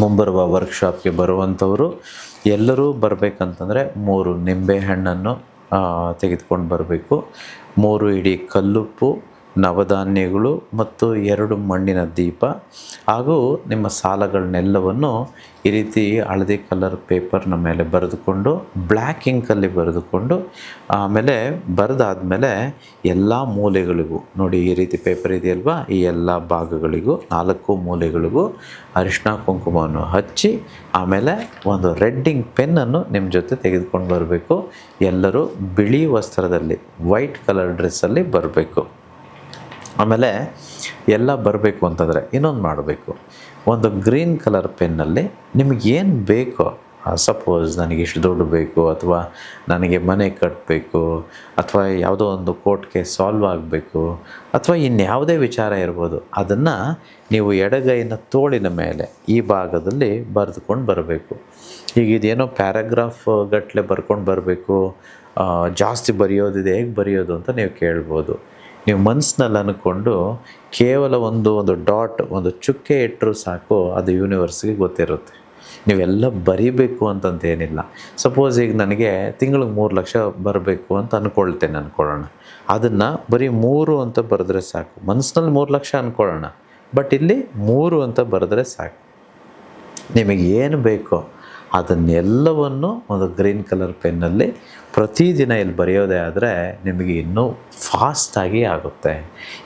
ಮುಂಬರುವ ವರ್ಕ್ಶಾಪ್ಗೆ ಬರುವಂಥವರು ಎಲ್ಲರೂ ಬರಬೇಕಂತಂದರೆ 3 ನಿಂಬೆಹಣ್ಣನ್ನು ತೆಗೆದುಕೊಂಡು ಬರಬೇಕು. 3 ಇಡೀ ಕಲ್ಲುಪ್ಪು, ನವಧಾನ್ಯಗಳು ಮತ್ತು 2 ಮಣ್ಣಿನ ದೀಪ ಹಾಗೂ ನಿಮ್ಮ ಸಾಲಗಳನ್ನೆಲ್ಲವನ್ನು ಈ ರೀತಿ ಹಳದಿ ಕಲರ್ ಪೇಪರ್ನ ಮೇಲೆ ಬರೆದುಕೊಂಡು ಬ್ಲ್ಯಾಕ್ ಇಂಕಲ್ಲಿ ಬರೆದುಕೊಂಡು ಆಮೇಲೆ ಬರೆದಾದ್ಮೇಲೆ ಎಲ್ಲ ಮೂಲೆಗಳಿಗೂ ನೋಡಿ ಈ ರೀತಿ ಪೇಪರ್ ಇದೆಯಲ್ವಾ, ಈ ಎಲ್ಲ ಭಾಗಗಳಿಗೂ 4 ಮೂಲೆಗಳಿಗೂ ಅರಿಶಿನ ಕುಂಕುಮವನ್ನು ಹಚ್ಚಿ ಆಮೇಲೆ ಒಂದು ರೆಡ್ಡಿಂಗ್ ಪೆನ್ನನ್ನು ನಿಮ್ಮ ಜೊತೆ ತೆಗೆದುಕೊಂಡು ಬರಬೇಕು. ಎಲ್ಲರೂ ಬಿಳಿ ವಸ್ತ್ರದಲ್ಲಿ ವೈಟ್ ಕಲರ್ ಡ್ರೆಸ್ಸಲ್ಲಿ ಬರಬೇಕು. ಆಮೇಲೆ ಎಲ್ಲ ಬರಬೇಕು ಅಂತಂದರೆ ಇನ್ನೊಂದು ಮಾಡಬೇಕು. ಒಂದು ಗ್ರೀನ್ ಕಲರ್ ಪೆನ್ನಲ್ಲಿ ನಿಮಗೇನು ಬೇಕೋ, ಸಪೋಸ್ ನನಗೆ ಇಷ್ಟು ದುಡ್ಡು ಬೇಕು, ಅಥವಾ ನನಗೆ ಮನೆ ಕಟ್ಟಬೇಕು, ಅಥವಾ ಯಾವುದೋ ಒಂದು ಕೋರ್ಟ್ ಕೇಸ್ ಸಾಲ್ವ್ ಆಗಬೇಕು, ಅಥವಾ ಇನ್ಯಾವುದೇ ವಿಚಾರ ಇರ್ಬೋದು, ಅದನ್ನು ನೀವು ಎಡಗೈನ ತೋಳಿನ ಮೇಲೆ ಈ ಭಾಗದಲ್ಲಿ ಬರೆದುಕೊಂಡು ಬರಬೇಕು. ಈಗ ಇದೇನೋ ಪ್ಯಾರಾಗ್ರಾಫ್ ಗಟ್ಟಲೆ ಬರ್ಕೊಂಡು ಬರಬೇಕು, ಜಾಸ್ತಿ ಬರೆಯೋದಿದೆ, ಹೇಗೆ ಬರೆಯೋದು ಅಂತ ನೀವು ಕೇಳ್ಬೋದು. ನೀವು ಮನಸ್ಸಿನಲ್ಲಿ ಅಂದ್ಕೊಂಡು ಕೇವಲ ಒಂದು ಡಾಟ್, ಒಂದು ಚುಕ್ಕೆ ಇಟ್ಟರೂ ಸಾಕು, ಅದು ಯೂನಿವರ್ಸ್ಗೆ ಗೊತ್ತಿರುತ್ತೆ. ನೀವೆಲ್ಲ ಬರೀಬೇಕು ಅಂತಂತೇನಿಲ್ಲ. ಸಪೋಸ್ ಈಗ ನನಗೆ ತಿಂಗಳಿಗೆ 3 ಲಕ್ಷ ಬರಬೇಕು ಅಂತ ಅಂದ್ಕೊಳ್ಳೋಣ. ಅದನ್ನು ಬರೀ 3 ಅಂತ ಬರೆದ್ರೆ ಸಾಕು. ಮನಸ್ಸಿನಲ್ಲಿ 3 ಲಕ್ಷ ಅಂದ್ಕೊಳ್ಳೋಣ, ಬಟ್ ಇಲ್ಲಿ 3 ಅಂತ ಬರೆದ್ರೆ ಸಾಕು. ನಿಮಗೇನು ಬೇಕೋ ಅದನ್ನೆಲ್ಲವನ್ನು ಒಂದು ಗ್ರೀನ್ ಕಲರ್ ಪೆನ್ನಲ್ಲಿ ಪ್ರತಿದಿನ ಇಲ್ಲಿ ಬರೆಯೋದೇ ಆದರೆ ನಿಮಗೆ ಇನ್ನೂ ಫಾಸ್ಟಾಗಿ ಆಗುತ್ತೆ.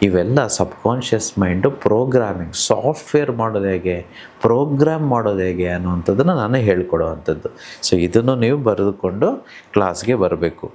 ಇವೆಲ್ಲ ಸಬ್ಕಾನ್ಷಿಯಸ್ ಮೈಂಡು ಪ್ರೋಗ್ರಾಮಿಂಗ್, ಸಾಫ್ಟ್ವೇರ್ ಮಾಡೋದು ಹೇಗೆ, ಪ್ರೋಗ್ರಾಮ್ ಮಾಡೋದು ಹೇಗೆ ಅನ್ನುವಂಥದ್ದನ್ನು ನಾನು ಹೇಳ್ಕೊಡೋ ಅಂಥದ್ದು. ಸೊ ಇದನ್ನು ನೀವು ಬರೆದುಕೊಂಡು ಕ್ಲಾಸ್ಗೆ ಬರಬೇಕು.